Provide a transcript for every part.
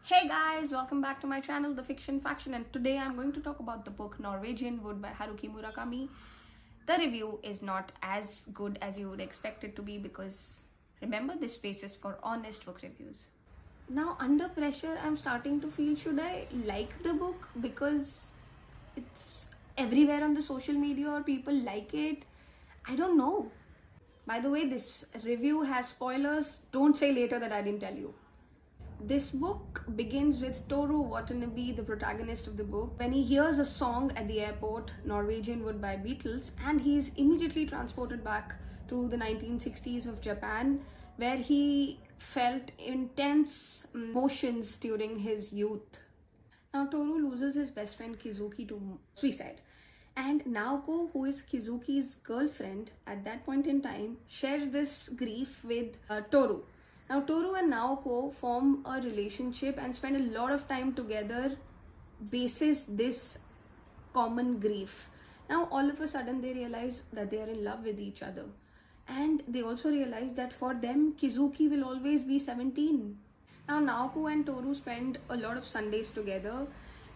Hey guys, welcome back to my channel, The Fiction Faction, and today I'm going to talk about the book Norwegian Wood by Haruki Murakami. The review is not as good as you would expect it to be because remember, this space is for honest book reviews. Now, under pressure, I'm starting to feel, should I like the book because it's everywhere on the social media or people like it? I don't know. By the way, this review has spoilers. Don't say later that I didn't tell you. This book begins with Toru Watanabe, the protagonist of the book, when he hears a song at the airport, Norwegian Wood by Beatles, and he's immediately transported back to the 1960s of Japan, where he felt intense emotions during his youth. Now, Toru loses his best friend Kizuki to suicide. And Naoko, who is Kizuki's girlfriend at that point in time, shares this grief with Toru. Now, Toru and Naoko form a relationship and spend a lot of time together basis this common grief. Now, all of a sudden, they realize that they are in love with each other. And they also realize that for them, Kizuki will always be 17. Now, Naoko and Toru spend a lot of Sundays together,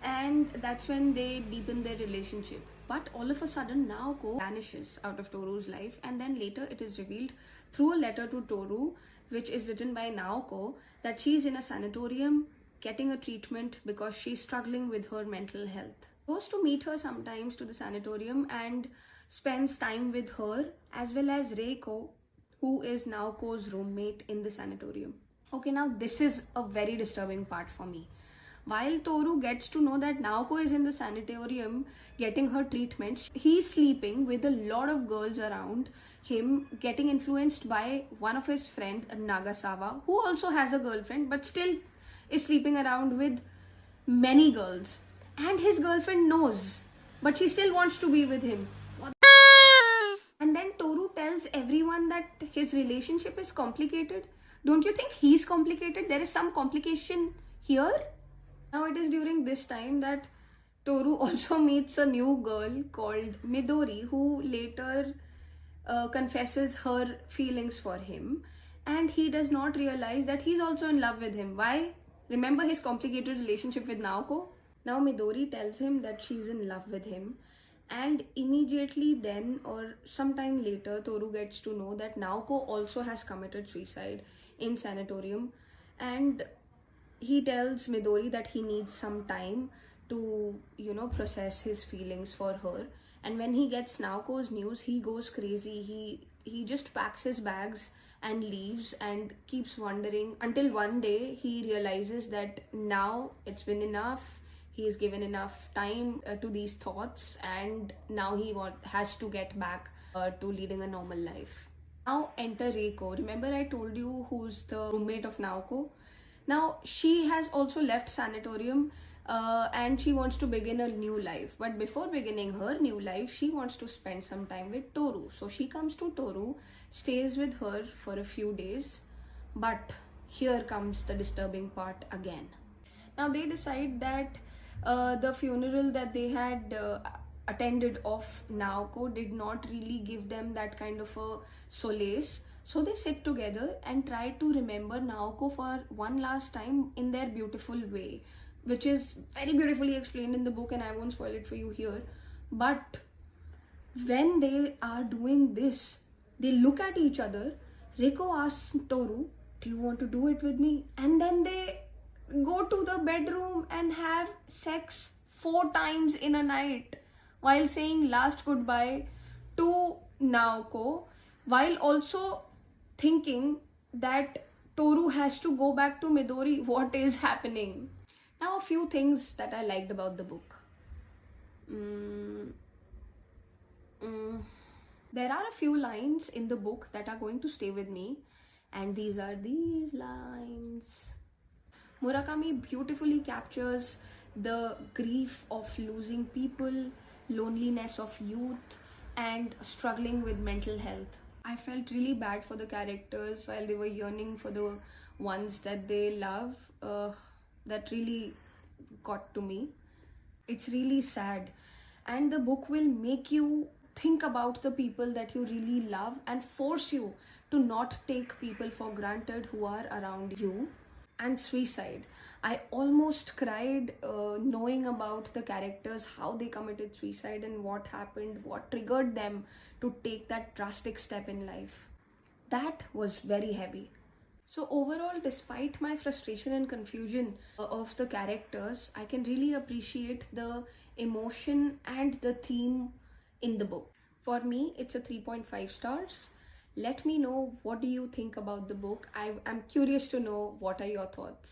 and that's when they deepen their relationship. But all of a sudden, Naoko vanishes out of Toru's life, and then later it is revealed through a letter to Toru, which is written by Naoko, that she's in a sanatorium getting a treatment because she's struggling with her mental health. Goes to meet her sometimes to the sanatorium and spends time with her, as well as Reiko, who is Naoko's roommate in the sanatorium. Okay, now this is a very disturbing part for me. While Toru gets to know that Naoko is in the sanatorium getting her treatment, he's sleeping with a lot of girls around him, getting influenced by one of his friend, Nagasawa, who also has a girlfriend but still is sleeping around with many girls. And his girlfriend knows, but she still wants to be with him. And then Toru tells everyone that his relationship is complicated. Don't you think he's complicated? There is some complication here. Now it is during this time that Toru also meets a new girl called Midori, who later confesses her feelings for him, and he does not realize that he's also in love with him. Why? Remember his complicated relationship with Naoko? Now Midori tells him that she's in love with him, and immediately then or sometime later Toru gets to know that Naoko also has committed suicide in sanatorium, and he tells Midori that he needs some time to, process his feelings for her. And when he gets Naoko's news, he goes crazy. He just packs his bags and leaves and keeps wondering until one day he realizes that now it's been enough. He has given enough time to these thoughts, and now he has to get back to leading a normal life. Now enter Reiko. Remember I told you who's the roommate of Naoko? Now, she has also left sanatorium and she wants to begin a new life. But before beginning her new life, she wants to spend some time with Toru. So she comes to Toru, stays with her for a few days. But here comes the disturbing part again. Now, they decide that the funeral that they had attended of Naoko did not really give them that kind of a solace. So they sit together and try to remember Naoko for one last time in their beautiful way, which is very beautifully explained in the book, and I won't spoil it for you here. But when they are doing this, they look at each other. Reiko asks Toru, "Do you want to do it with me?" And then they go to the bedroom and have sex 4 times in a night while saying last goodbye to Naoko, while also thinking that Toru has to go back to Midori. What is happening? Now, a few things that I liked about the book. There are a few lines in the book that are going to stay with me, and these are these lines. Murakami beautifully captures the grief of losing people, loneliness of youth, and struggling with mental health. I felt really bad for the characters while they were yearning for the ones that they love. That really got to me. It's really sad. And the book will make you think about the people that you really love and force you to not take people for granted who are around you. and suicide. I almost cried knowing about the characters, how they committed suicide and what happened, what triggered them to take that drastic step in life. That was very heavy. So overall, despite my frustration and confusion of the characters, I can really appreciate the emotion and the theme in the book. For me, it's a 3.5 stars. Let me know what do you think about the book. I'm curious to know what are your thoughts.